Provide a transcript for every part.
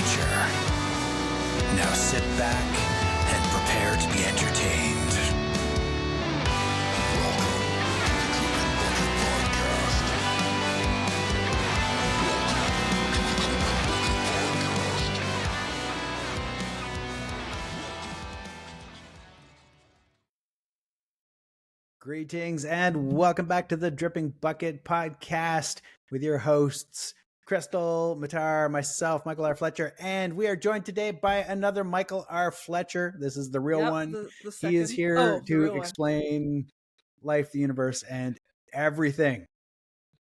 Fletcher. Now sit back and prepare to be entertained. Greetings and welcome back to the Dripping Bucket Podcast with your hosts, Krystle Matar, myself, Michael R Fletcher, and we are joined today by another Michael R Fletcher. This is the real one. The second. He is here to explain life, the universe, and everything.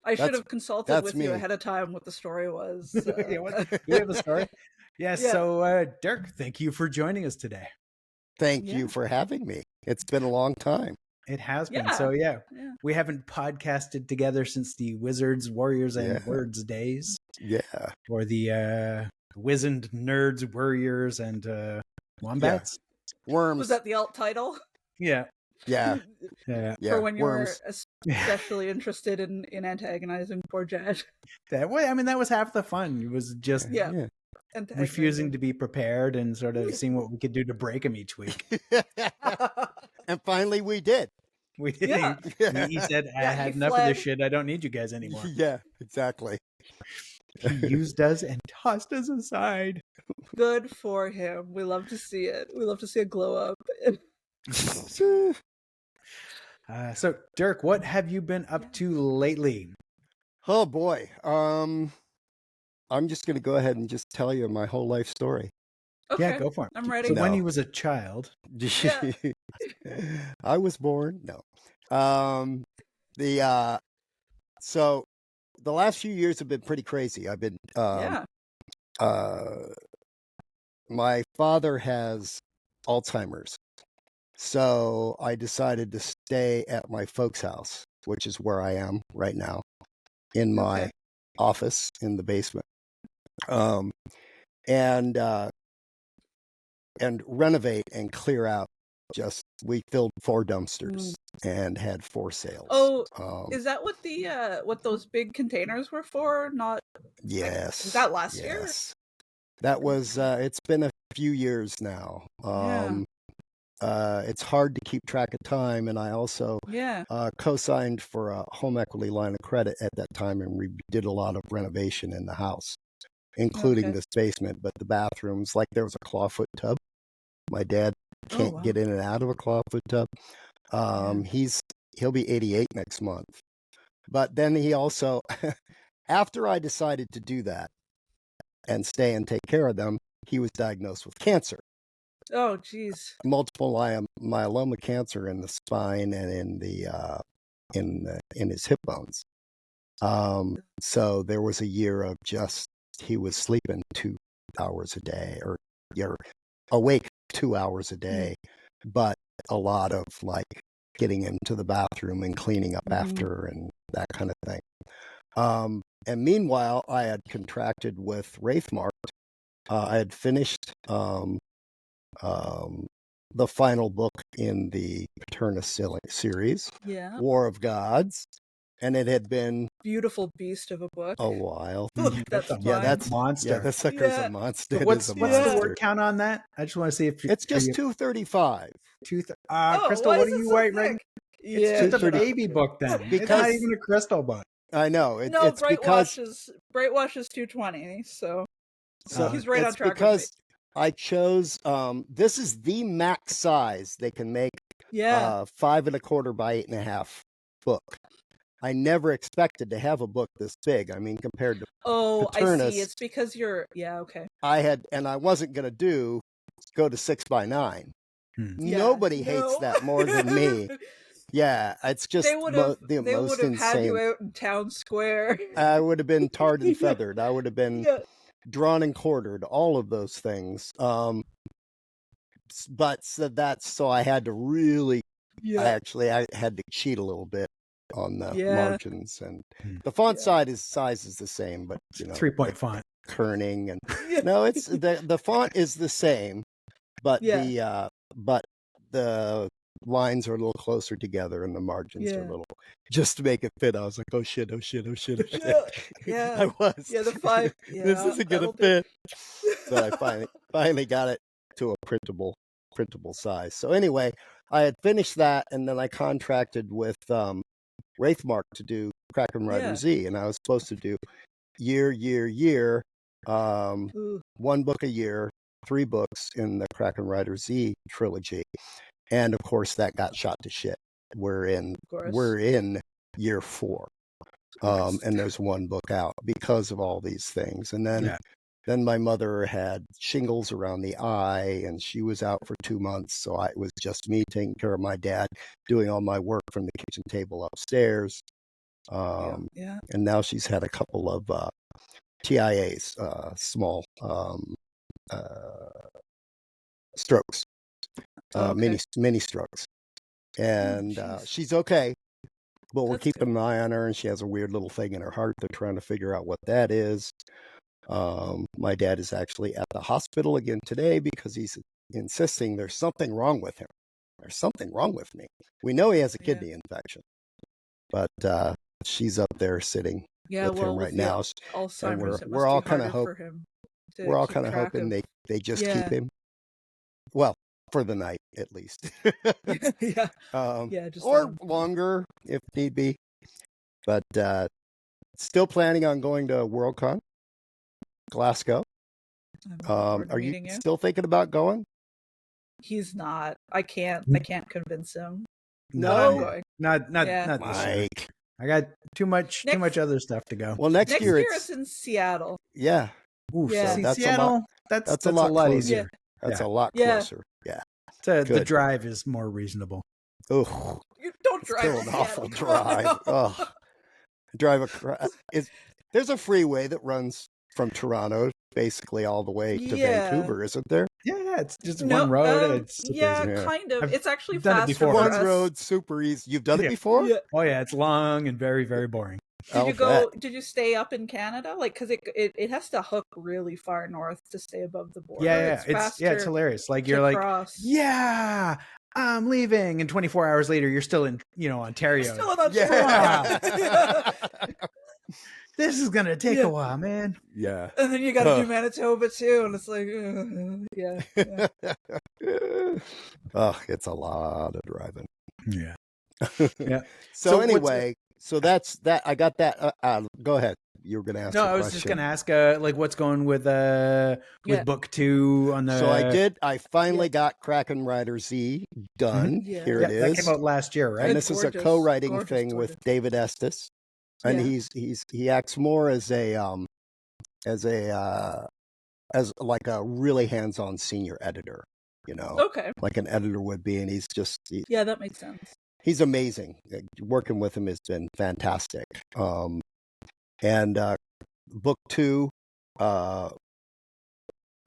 I should have consulted with you me. ahead of time what the story was. Yeah, do we have a story? Yes. Yeah. So, Dyrk, thank you for joining us today. Thank you for having me. It's been a long time. It has been. So, we haven't podcasted together since the Wizards, Warriors, and Words days. Yeah. Or the Wizened Nerds, Warriors, and Wombats. Yeah. Worms. Was that the alt title? Yeah. Yeah. For when you were especially interested in antagonizing poor Jed. That was half the fun. It was just refusing to be prepared and sort of seeing what we could do to break him each week. And finally we did. We did. Yeah. He said, I had enough of this shit. I don't need you guys anymore. Yeah, exactly. He used us and tossed us aside. Good for him. We love to see it. We love to see it glow up. So, Dyrk, what have you been up to lately? Oh, boy. I'm just going to go ahead and just tell you my whole life story. Okay. Yeah, go for it. I'm ready. So when he was a child. I was born. No. So the last few years have been pretty crazy. I've been, my father has Alzheimer's. So I decided to stay at my folks' house, which is where I am right now, in my office in the basement. And renovate and clear out. We filled 4 dumpsters and had 4 sales. Oh, is that what what those big containers were for? Not. Yes. Was that last year? That was. It's been a few years now. It's hard to keep track of time, and I also co-signed for a home equity line of credit at that time, and we did a lot of renovation in the house, including this basement. But the bathrooms, like there was a clawfoot tub. My dad can't get in and out of a clawfoot tub. He'll be 88 next month. But then he also, after I decided to do that and stay and take care of them, he was diagnosed with cancer. Oh, geez. Multiple myeloma cancer in the spine and in the in his hip bones. So there was a year of he was sleeping 2 hours a day, or you're awake 2 hours a day, but a lot of like getting into the bathroom and cleaning up after and that kind of thing. And meanwhile, I had contracted with Wraithmark. I had finished the final book in the Paternus series, War of Gods. And it had been beautiful beast of a book. A while. That's monster. Yeah, that sucker's a monster. What's the word count on that? I just want to see if it's just 235. Krystle, what are you writing? It's just a baby book then. It's not even a Krystle book. I know. It's Brightwash is 220. So he's right on track. Because I chose. This is the max size they can make. 5 1/4 by 8 1/2 book. I never expected to have a book this big. I mean, compared to Paternus, I see. It's because you're I wasn't going to go to 6 by 9. Nobody hates that more than me. Yeah, it's just the most insane. Had you out in town square. I would have been tarred and feathered. I would have been drawn and quartered. All of those things. But so I had to really. I had to cheat a little bit on the margins, and the font size is the same, but 3-point font kerning and no, it's the font is the same, but the lines are a little closer together and the margins are a little, just to make it fit. I was like, oh shit. Yeah. I was. Yeah, the 5. Yeah, This isn't gonna fit. But I finally got it to a printable size. So anyway, I had finished that, and then I contracted with Wraithmark to do Kraken Rider Z, and I was supposed to do year, one book a year, 3 books in the Kraken Rider Z trilogy, and of course that got shot to shit. We're in year 4, and there's 1 book out because of all these things, and then my mother had shingles around the eye, and she was out for 2 months. So it was just me taking care of my dad, doing all my work from the kitchen table upstairs. And now she's had a couple of TIAs, small strokes, mini strokes. And she's okay, but we're keeping an eye on her, and she has a weird little thing in her heart. They're trying to figure out what that is. My dad is actually at the hospital again today because he's insisting there's something wrong with him. There's something wrong with me. We know he has a kidney infection, but she's up there sitting with him right now. Alzheimer's, and we're all kind of hoping they just keep him. Well, for the night at least. Or longer if need be. But still planning on going to Worldcon, Glasgow. Are you still thinking about going? He's not. I can't convince him. No, I'm going. Not this year. Mike. I got too much other stuff to go. Well, next year it's in Seattle. Yeah. Ooh, yeah. See, that's Seattle, that's a lot easier. That's a lot closer. Yeah. The drive is more reasonable. Oh, you don't drive. Still an awful drive. Oh, there's a freeway that runs from Toronto basically all the way to Vancouver, isn't there? Yeah, it's just one road. It's kind of. It's actually done faster. it before. One road, super easy. You've done it before? Yeah. Oh yeah, it's long and very, very boring. Did you stay up in Canada? Like, because it has to hook really far north to stay above the border. Yeah, it's hilarious. Like you're like, I'm leaving, and 24 hours later, you're still in, Ontario. You're still in Ontario. Yeah. This is gonna take a while, man. Yeah. And then you got to do Manitoba too, and it's like, Oh, it's a lot of driving. Yeah. Yeah. So anyway. So that's that. I got that. Go ahead. You were going to ask. No, I was just going to ask, what's going with book 2 on the. So I did. I finally got Kraken Rider Z done. Mm-hmm. Here it is. That came out last year, right? And this is a co-writing thing with David Estes, and he acts more as like a really hands-on senior editor. Like an editor would be, and he's just that makes sense. He's amazing. Working with him has been fantastic. And book 2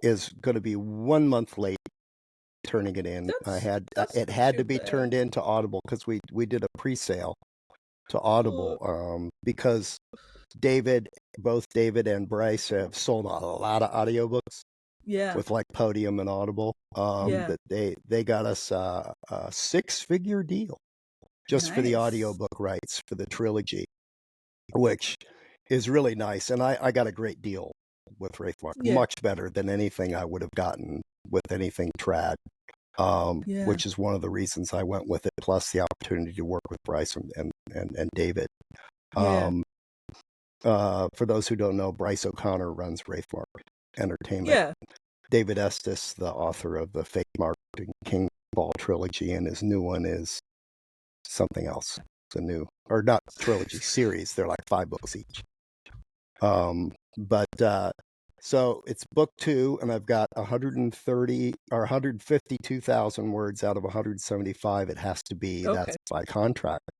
is going to be 1 month late turning it in. It had to be turned into Audible because we did a pre-sale to Audible because both David and Bryce have sold a lot of audiobooks. Yeah. With like Podium and Audible. That they got us a 6-figure deal. Just for the audiobook rights for the trilogy, which is really nice. And I got a great deal with Wraithmark, much better than anything I would have gotten with anything trad, which is one of the reasons I went with it, plus the opportunity to work with Bryce and David. For those who don't know, Bryce O'Connor runs Wraithmark Entertainment. Yeah. David Estes, the author of the Fake Marketing King Ball trilogy, and his new one is something else. It's a new, or not trilogy, series. They're like 5 books each. So it's book 2, and I've got 130 or 152,000 words out of 175. It has to be. That's by contract.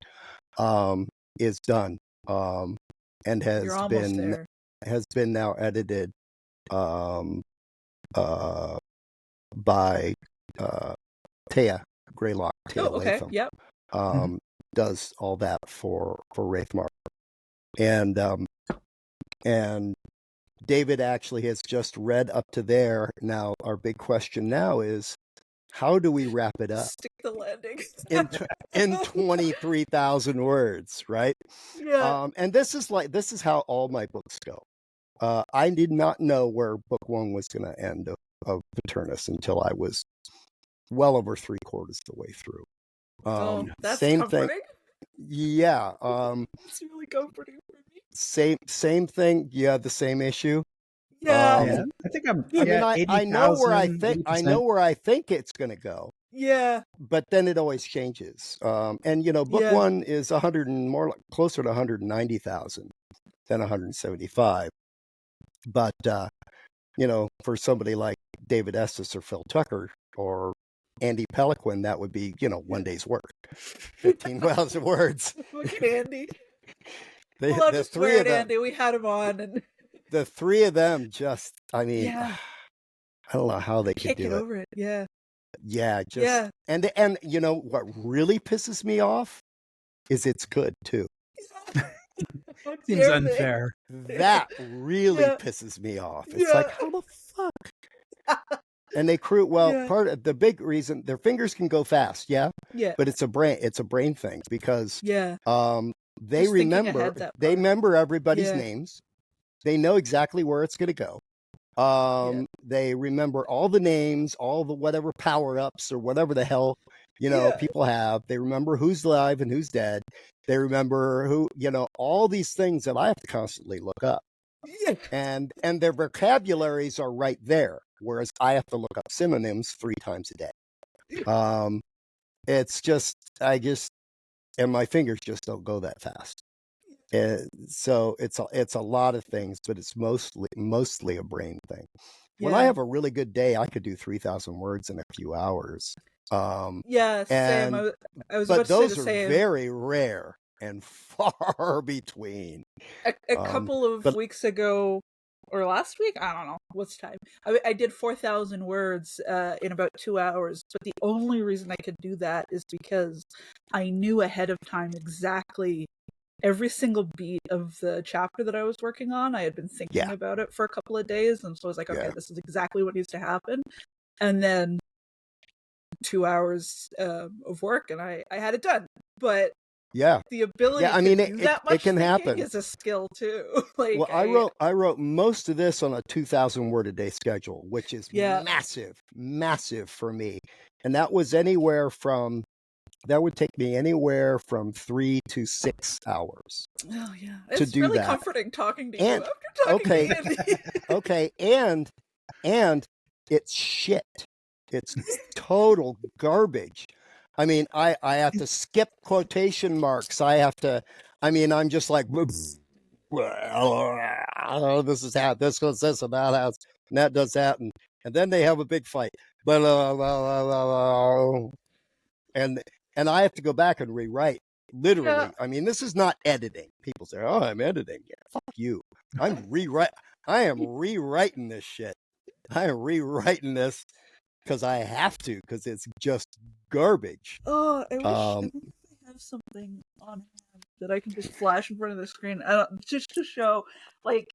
Is done. And has been now edited by Taya Greylock. Latham. Yep. Does all that for Wraithmark, and David actually has just read up to there. Now our big question now is, how do we wrap it up Stick the landing. in 23,000 words, right? Yeah. And this is how all my books go. I did not know where book one was going to end of Paternus until I was well over 3/4 of the way through. That's Same comforting. thing. Yeah. It's really comforting for me. Same thing. You have the same issue. Yeah. Yeah, I think I'm. I mean, I know where I 80%. think it's going to go, Yeah. but then it always changes. And book Yeah. one is closer to 190,000 than 175. But for somebody like David Estes or Phil Tucker or Andy Peliquin, that would be 1 day's work, 15,000 words. Look at Andy. The Well, I'll just three swear of at them, Andy. We had him on, and the three of them, just I mean, yeah, I don't know how they can't could get do it. over it. Yeah. Yeah, just Yeah. and what really pisses me off is it's good too. How Seems dare they? unfair. That really Yeah. pisses me off. It's like, how the fuck? And they crew Yeah. part of the big reason their fingers can go fast, yeah, Yeah. but it's a brain thing because Yeah. they Just thinking remember ahead that they far. remember everybody's Yeah. names. They know exactly where it's going to go. They remember all the names, all the whatever power-ups or whatever the hell Yeah. people have. They remember who's alive and who's dead. They remember who all these things that I have to constantly look up. Yeah. And their vocabularies are right there, whereas I have to look up synonyms 3 times a day. It's just and my fingers just don't go that fast. So it's a lot of things, but it's mostly a brain thing. When I Yeah. have a really good day, I could do 3,000 words in a few hours. Yeah. Same. And I was about but to say those the are same. very rare and far between. A couple of but- weeks ago, or last week, I don't know what's time. I did 4,000 words in about 2 hours, but the only reason I could do that is because I knew ahead of time exactly every single beat of the chapter that I was working on. I had been thinking Yeah. about it for a couple of days, and so I was like, okay, Yeah. this is exactly what needs to happen. And then 2 hours of work, and I had it done. But Yeah. the ability Yeah, I to do mean, that it much can thinking happen. is a skill too. Like, Well, I wrote most of this on a 2,000 word a day schedule, which is Yeah. massive for me. And that would take me anywhere from 3 to 6 hours. Oh yeah, to it's do really that. comforting talking to And- you after talking okay. to Andy. Okay, and it's shit. It's total garbage. I mean, I have to skip quotation marks. I'm just like, well, this is how this goes this and that house, and that does that, and then they have a big fight. But and I have to go back and rewrite. Literally, Yeah. I mean, this is not editing. People say, "Oh, I'm editing." Yeah, fuck you. I am rewriting this shit. I am rewriting this because I have to, because it's just garbage. Oh, I wish Um, I have something on hand that I can just flash in front of the screen, just to show, like,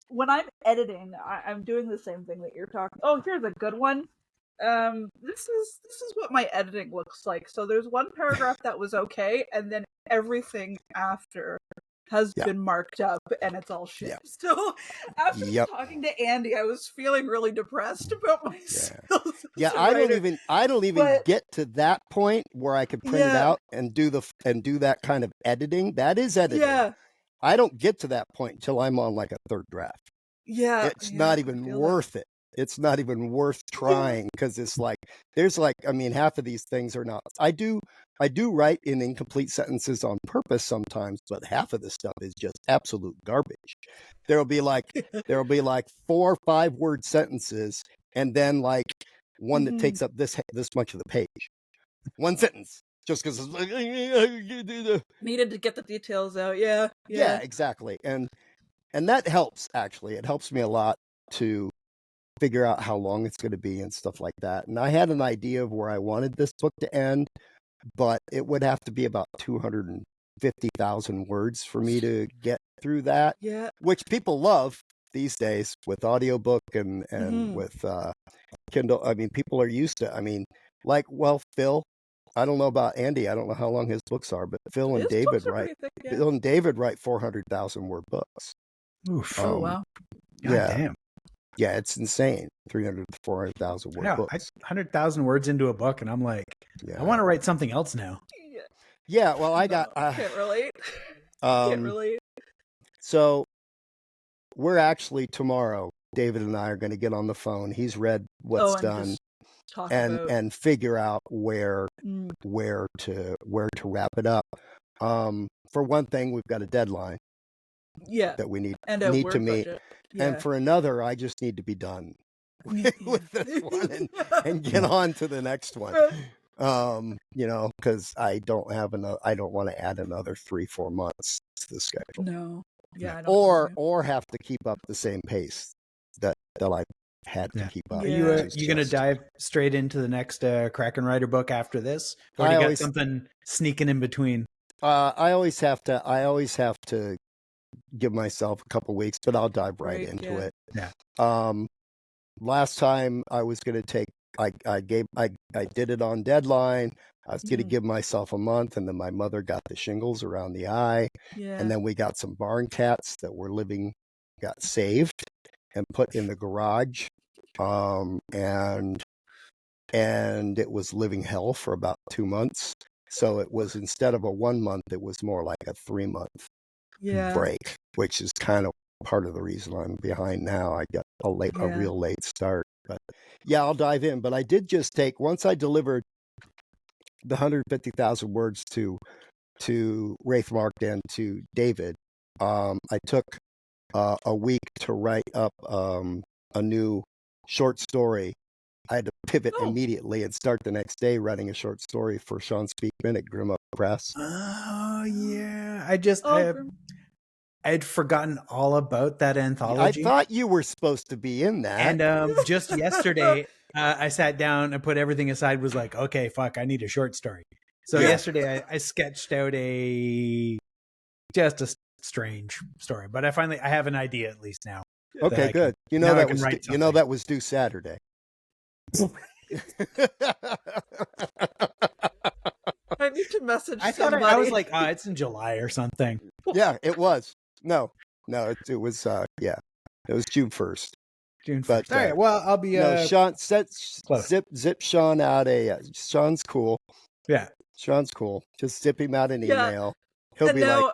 when I'm editing, I'm doing the same thing that you're talking. Oh, here's a good one. This is what my editing looks like. So there's one paragraph that was okay, and then everything after has Yeah. been marked up, and it's all shit. Yeah. So after Yep. talking to Andy, I was feeling really depressed about my skills. as Yeah, a I don't writer. even But- get to that point where I could print it Yeah. out and do that kind of editing. That is editing. Yeah, I don't get to that point until I'm on like a third draft. yeah. It's yeah, not I even feel that. worth it. It's not even worth trying, because it's like half of these things are not. I do write in incomplete sentences on purpose sometimes, but half of this stuff is just absolute garbage. There'll be like 4 or 5 word sentences, and then like one that Mhm. takes up this much of the page. One sentence, just because it's like Needed to get the details out. Yeah, yeah, exactly. And that helps, actually. It helps me a lot to figure out how long it's going to be and stuff like that. And I had an idea of where I wanted this book to end, but it would have to be about 250,000 words for me to get through that, yeah. which people love. these days with audiobook and with Kindle. I mean, people are used to. I mean, Phil. I don't know about Andy. I don't know how long his books are, but Phil and David write. Phil and David write 400,000 word books. Oof. Oh wow. God yeah. damn. Yeah, it's insane. 300 to 400,000 word books. 100,000 words into a book, and I'm like, I want to write something else now. Yeah, well, I got. Can't relate. Can't relate. So we're actually tomorrow. David and I are going to get on the phone. He's read what's done, and figure out where to wrap it up. For one thing, we've got a deadline. Yeah, that we need to meet. Yeah. And for another, I just need to be done with this one and get on to the next one. Because I don't want to add another 3-4 months to the schedule. No. Yeah. I don't or have to keep up the same pace that I had to keep up. Are you going to dive straight into the next Kraken Rider book after this? Or do you got something sneaking in between? I always have to give myself a couple weeks, but I'll dive right into it. Yeah. Last time I was going to take, I did it on deadline. I was going to give myself a month, and then my mother got the shingles around the eye. Yeah. And then we got some barn cats that got saved and put in the garage. And it was living hell for about 2 months. So it was, instead of a 1 month, it was more like a 3-month break, which is kind of part of the reason I'm behind now. I got a real late start, but yeah, I'll dive in. But I did just take, once I delivered the 150,000 words to Rafe Marked and to David, I took a week to write up a new short story. I had to pivot immediately and start the next day writing a short story for Sean Speakman at Grim Up Press. Oh yeah, I had forgotten all about that anthology. I thought you were supposed to be in that. And just yesterday, I sat down and put everything aside. Was like, okay, fuck, I need a short story. So yesterday, I sketched out just a strange story, but I have an idea at least now. Okay, good. That was due Saturday. I need to message somebody. I was like, it's in July or something. Yeah, it was. No, it was. It was June 1st. June 1st. All right. Well, I'll be. Sean zip Sean out Sean's cool. Yeah, Sean's cool. Just zip him out an email. He'll be like.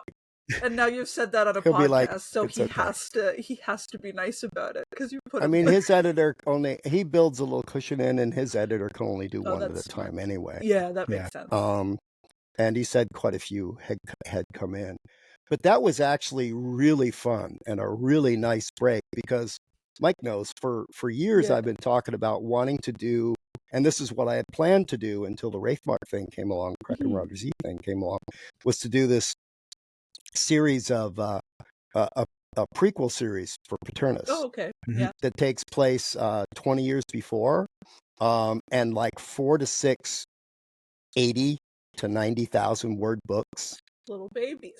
And now you've said that on a podcast, so he has to be nice about it, because you put. His editor he builds a little cushion in, and his editor can only do one at a time anyway. Yeah, that makes sense. And he said quite a few had come in, but that was actually really fun and a really nice break, because Mike knows for years I've been talking about wanting to do, and this is what I had planned to do until the Rafe Mark thing came along, Kraken Rider Z thing came along, was to do this series of a prequel series for Paternus. Oh, okay. Mm-hmm. Yeah. That takes place 20 years before, and like 4 to 6 80 to 90,000 word books. Little babies.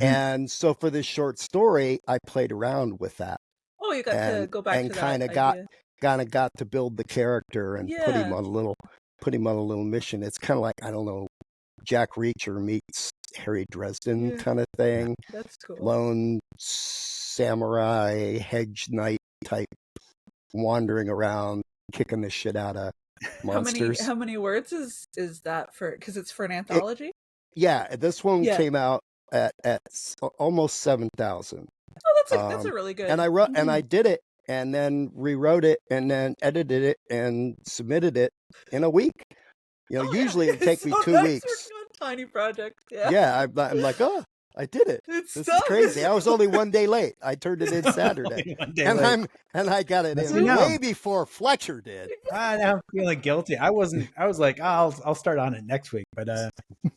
And so for this short story, I played around with that. Oh, you got to go back and to kind of got to build the character and put him on a little mission. It's kind of like, I don't know, Jack Reacher meets Harry Dresden kind of thing. That's cool. Lone samurai hedge knight type, wandering around kicking the shit out of monsters. How many words is that for? Because it's for an anthology. This one came out at almost 7,000. Oh, that's a really good. And I wrote and I did it, and then rewrote it, and then edited it and submitted it in a week. Usually it takes me 2 weeks. Tiny project. I'm like, I did it. This is crazy. I was only 1 day late. I turned it in Saturday, and I got it in way before Fletcher did. I'm feeling guilty. I was like, I'll start on it next week, but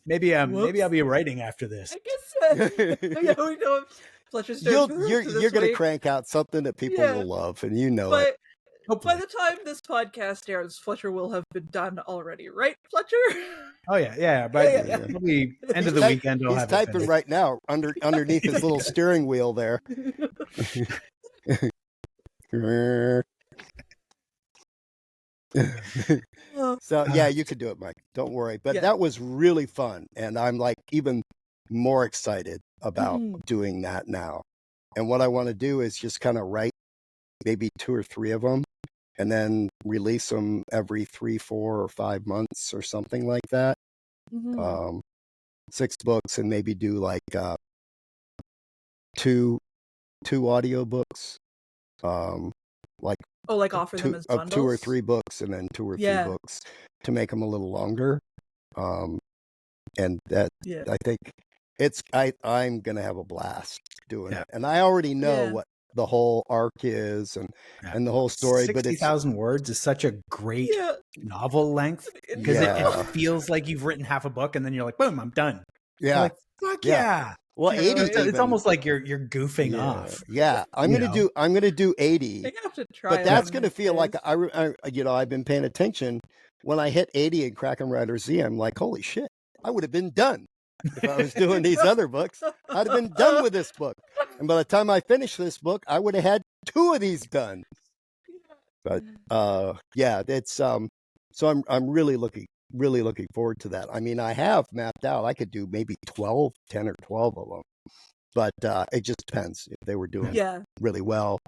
maybe I'll be writing after this. I guess. We know Fletcher's doing. You're going to crank out something that people will love, and it. By the time this podcast airs, Fletcher will have been done already, right, Fletcher? Oh yeah. By probably end of the weekend, he's typing right now underneath his little steering wheel there. So yeah, you could do it, Mike. Don't worry. But Yeah. that was really fun, and I'm like even more excited about doing that now. And what I want to do is just kind of write maybe 2 or 3 of them, and then release them every 3, 4, or 5 months or something like that. 6 books, and maybe do like 2 audiobooks. Like like offer them as bundles? 2 or 3 books, and then 2 or 3 books to make them a little longer. And that I think I'm gonna have a blast doing it, and I already know what the whole arc is and the whole story. 60,000 words is such a great novel length because it feels like you've written half a book, and then you're like, boom, I'm done. Yeah, like, fuck yeah. Well, 80. It's almost like you're goofing off. Yeah, I'm gonna do 80. I have to try, but that's gonna feel like I've been paying attention. When I hit 80 in Kraken Rider Z, I'm like, holy shit, I would have been done if I was doing these other books. I'd have been done with this book, and by the time I finished this book, I would have had 2 of these done. But it's so I'm really looking forward to that. I mean, I have mapped out I could do maybe 10 or 12 of them, but it just depends if they were doing really well.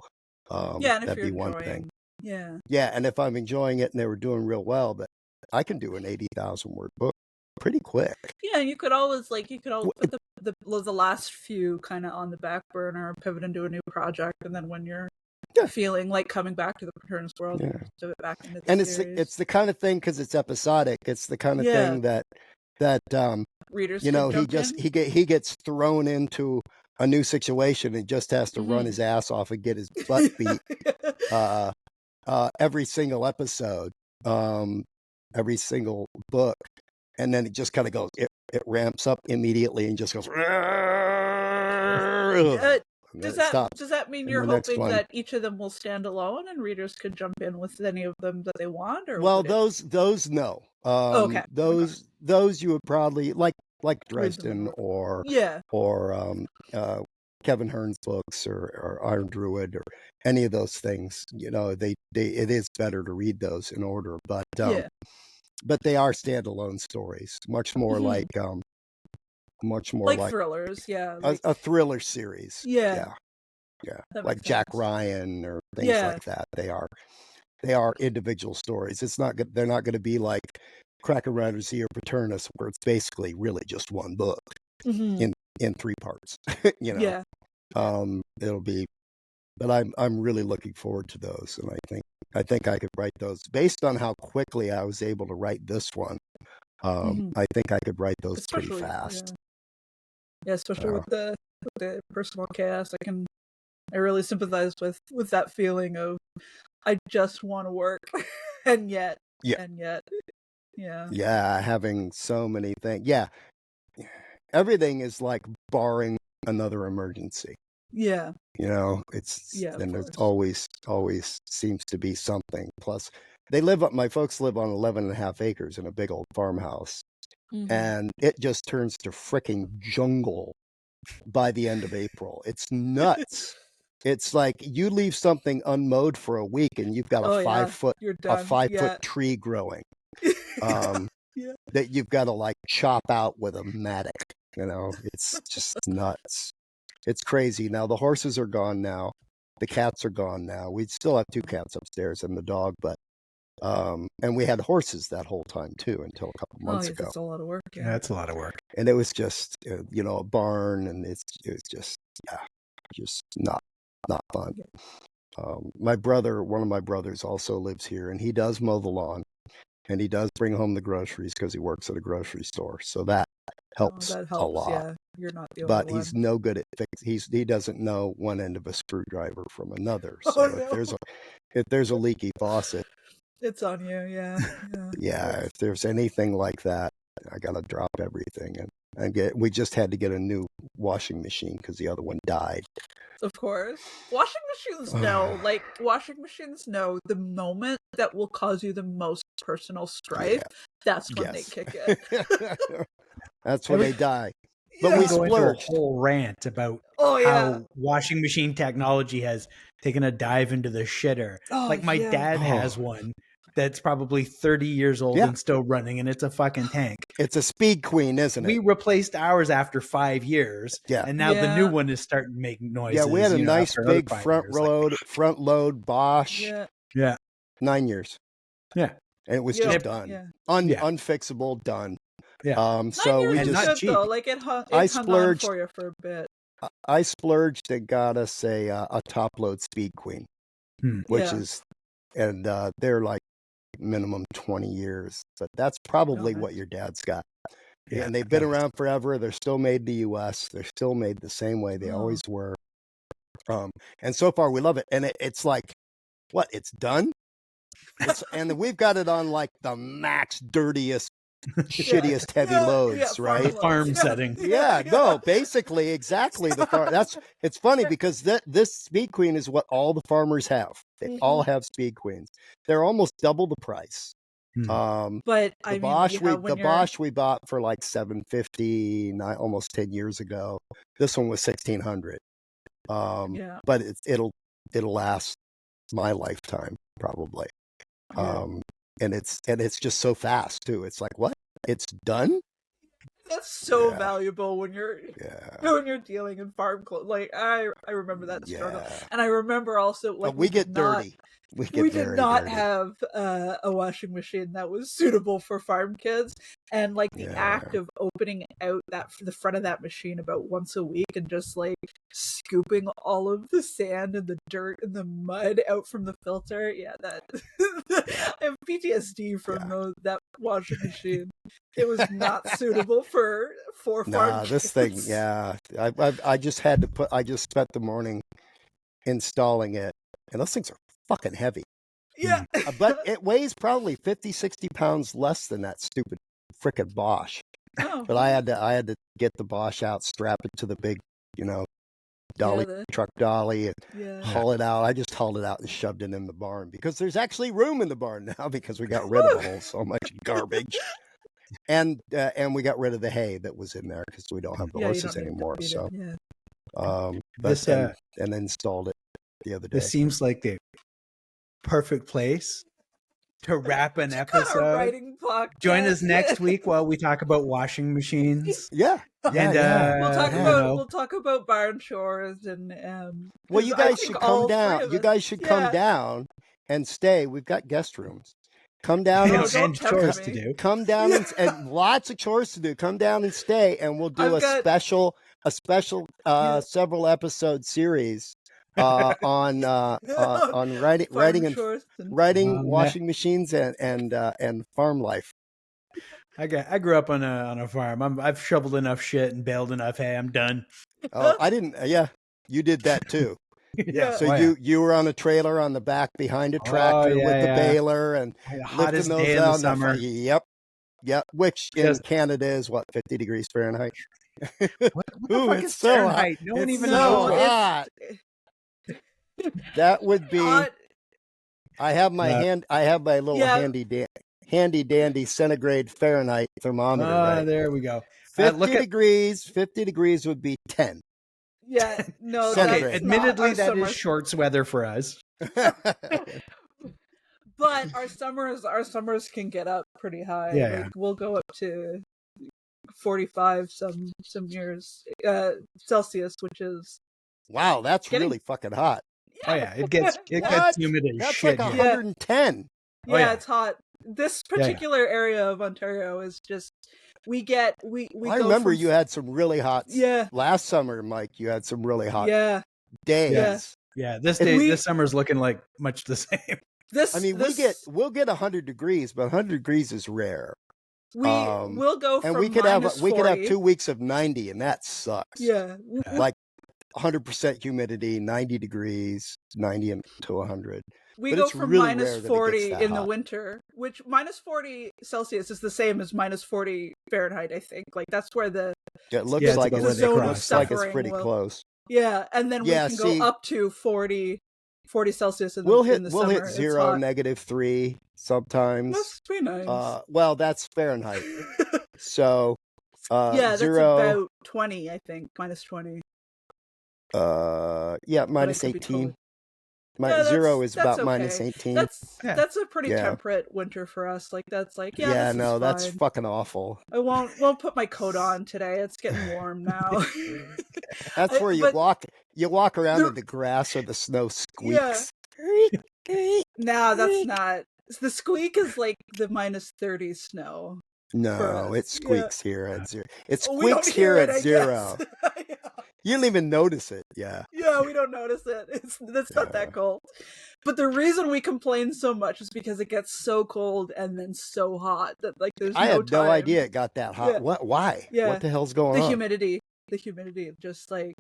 And that'd be one thing. And if I'm enjoying it and they were doing real well, but I can do an 80,000 word book pretty quick. Yeah, you could always put the last few kind of on the back burner, pivot into a new project, and then when you're feeling like coming back to the Paternus world, do it back into the series. It's the kind of thing, because it's episodic. It's the kind of thing that readers, he gets thrown into a new situation and just has to run his ass off and get his butt beat every single episode, every single book, and then it just kind of goes. It ramps up immediately and just goes. Does that mean you're hoping that each of them will stand alone and readers could jump in with any of them that they want? Or those no. Okay. Those you would probably like Dresden or Kevin Hearn's books or Iron Druid or any of those things. It is better to read those in order, but they are standalone stories, much more like thrillers, a thriller series. Like Jack Ryan or things like that. They are individual stories. It's not good. They're not going to be like Kraken Rider Z or Paternus, where it's basically really just one book in 3 parts. It'll be, but I'm really looking forward to those, and I think I could write those based on how quickly I was able to write this one. I think I could write those pretty fast. Yeah, especially with the personal chaos, I really sympathize with that feeling of I just want to work, and yet, having so many things. Everything is like barring another emergency. There's always seems to be something. Plus, my folks live on 11.5 acres in a big old farmhouse. And it just turns to fricking jungle by the end of April. It's nuts. It's like you leave something unmowed for a week and you've got a 5 foot tree growing that you've got to like chop out with a mattock. It's just nuts. It's crazy. Now the horses are gone now. The cats are gone now. We still have 2 cats upstairs and the dog, but and we had horses that whole time too until a couple months ago. That's a lot of work. Yeah, that's a lot of work. And it was just a barn, and it was just not fun. One of my brothers also lives here, and he does mow the lawn, and he does bring home the groceries because he works at a grocery store. So that helps a lot. Yeah, you're not the only but one. He's no good at he doesn't know one end of a screwdriver from another. So if there's a leaky faucet, it's on you. If there's anything like that, I gotta drop everything and we just had to get a new washing machine because the other one died. Of course. Washing machines know the moment that will cause you the most personal strife. That's when they kick it. That's when they die. But we go into a splurged. whole rant about Oh yeah. how washing machine technology has taken a dive into the shitter. Oh, Like my yeah. dad has one that's probably 30 years old Yeah. and still running, and it's a fucking tank. It's a speed queen, isn't We it? replaced ours after 5 years, Yeah. and now the Yeah. new one is starting to make noises. Yeah, we had a you know, nice after another big 5 front years. Like, load Bosch, Yeah. yeah, 9 years. Yeah. And it was Yeah. just done. Yeah. Yeah. Unfixable, done. Yeah. So 9 years we And is not good cheap. though. Like it hung I on splurged. for you for a bit. I splurged and got us a top load speed queen, which Yeah. is, and they're like minimum 20 years, but that's probably Okay. what your dad's got. Yeah. And they've been around forever. They're still made in the US. They're still made the same way they Oh. always were. And so far we love it. And it's like, what? It's done. And we've got it on like the max dirtiest, shittiest heavy loads, right? Farm setting. Yeah, no, basically, exactly. It's funny because this speed queen is what all the farmers have. They all have speed queens. They're almost double the price. But The Bosch we bought for like $750 almost 10 years ago. This one was $1,600. But it'll last my lifetime probably. And it's just so fast too. It's like, what? It's done? That's so Yeah. valuable when you're Yeah. when you're dealing in farm clothes. Like I remember that struggle, Yeah. and I remember also like But we get did not- dirty. We did very not dirty. have a washing machine that was suitable for farm kids, and like the act of opening out the front of that machine about once a week and just like scooping all of the sand and the dirt and the mud out from the filter. Yeah, that I have PTSD from that washing machine. It was not suitable for farm Nah, kids. this thing, yeah. I just spent the morning installing it, and those things are fucking heavy. Yeah. But it weighs probably 50, 60 pounds less than that stupid frickin' Bosch. Oh. But I had to get the Bosch out, strap it to the big, dolly, truck dolly, and haul it out. I just hauled it out and shoved it in the barn because there's actually room in the barn now because we got rid of so much garbage. And we got rid of the hay that was in there because we don't have the horses anymore. So, and then installed it the other day. This seems like the perfect place to wrap an episode. Join us next week while we talk about washing machines. Yeah. And we'll talk about barn chores and well, you guys should come down. You guys should come down and stay. We've got guest rooms. Come down and chores to do. Come down and lots of chores to do. Come down and stay, and we'll do a special several episode series on writing washing machines and farm life. I grew up on a farm. I've shoveled enough shit and baled enough hay. I'm done. Oh, I didn't. Yeah, you did that too. Yeah. So you were on a trailer on the back behind a tractor with the baler and hottest lifting those day out in the summer. Yep. Which in Canada is what, 50 degrees Fahrenheit. What the fuck is so Fahrenheit? hot. No one It's even so knows. hot. That would be. I have my little handy dandy centigrade Fahrenheit thermometer. Right? There we go. 50 degrees would be 10. Yeah, no. Okay, admittedly, that is shorts weather for us. But our summers can get up pretty high. Yeah, We'll go up to 45 some years Celsius, which is that's really fucking hot. Oh yeah, it gets humid as That's shit. like 110. Yeah, it's hot. This particular area of Ontario is just we I remember you had some really hot. Yeah. Last summer, Mike, you had some really hot. Days. Yeah. This summer's looking like much the same. We'll get 100 degrees, but 100 degrees is rare. We'll go from and we could have 2 weeks of 90, and that sucks. Yeah. Like 100% humidity, 90 degrees, 90 to 100. We go from really minus 40 in the winter, which minus 40 Celsius is the same as minus 40 Fahrenheit, I think. Like that's where it looks like it's pretty close. Yeah, and then we can go up to 40 Celsius in the summer. We'll hit 0, -3 sometimes. That's pretty nice. Well, that's Fahrenheit. So Yeah, Zero. that's about 20, I think, minus 20. Yeah, minus 18. Yeah, Zero is that's about okay. minus 18. That's a pretty Yeah. temperate winter for us. Like that's like Yeah, this no, is that's fine. fucking awful. I won't put my coat on today. It's getting warm now. That's where you but walk around the- and the grass or the snow Yeah. squeaks. No, that's not. The squeak is like the minus 30 snow. No, us. it squeaks here at zero. It We don't squeaks hear here it, at I zero. guess. Yeah. You don't even notice it. Yeah. Yeah, we don't notice it. It's not that cold. But the reason we complain so much is because it gets so cold and then so hot that like there's I no had no time. idea it got that hot. Yeah. What? Why? Yeah. What the hell's going The on? humidity, just like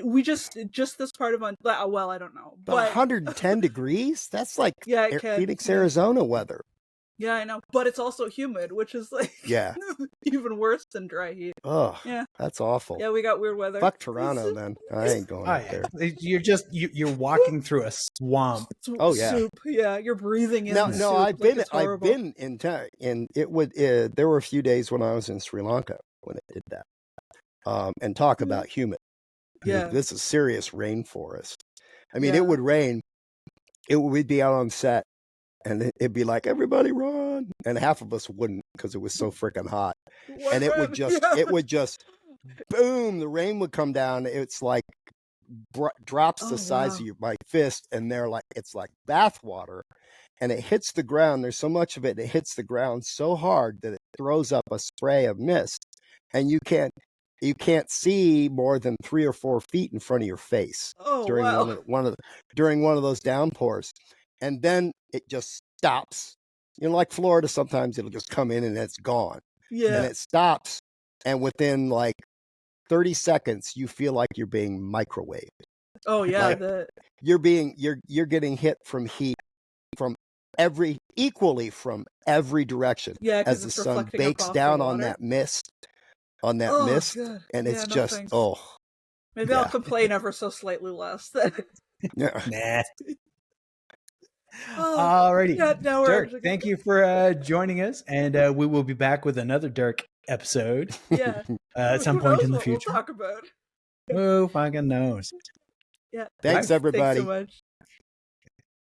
we just this part of well, I don't know, But but 110 degrees? That's like yeah, it can. Phoenix, Arizona weather. Yeah, I know, but it's also humid, which is like Yeah. even worse than dry heat. Oh, Yeah, that's awful. yeah, we got weird weather. Fuck Toronto then. I ain't going up there. You're walking through a swamp. Oh, yeah. Soup. Yeah, you're breathing in. No, the no, soup I've like been it's horrible. and it would. There were a few days when I was in Sri Lanka when it did that. And talk about humid. Yeah. This is serious rainforest. I mean, Yeah. it would rain. We'd be out on set, and it'd be like, everybody run, and half of us wouldn't because it was so freaking hot, and it would just boom, the rain would come down. It's like drops the size of my fist, and it's like bath water, and it hits the ground. There's so much of it, it hits the ground so hard that it throws up a spray of mist, and you can't see more than 3 or 4 feet in front of your face during during one of those downpours, and then it just stops. Like Florida, sometimes it'll just come in and it's gone. Yeah. And it stops, and within like 30 seconds, you feel like you're being microwaved. Oh yeah, Like, you're getting hit from heat from every direction. Yeah, as the sun bakes down on that mist. God. And it's just thanks. maybe I'll complain ever so slightly less. Yeah. Nah. Oh, Alrighty, yeah, now we're Dyrk, thank you for joining us, and we will be back with another Dyrk episode. Yeah. At some Who point knows in the what future. We'll talk about. Who fucking knows? Yeah. Thanks, everybody. Thanks so much.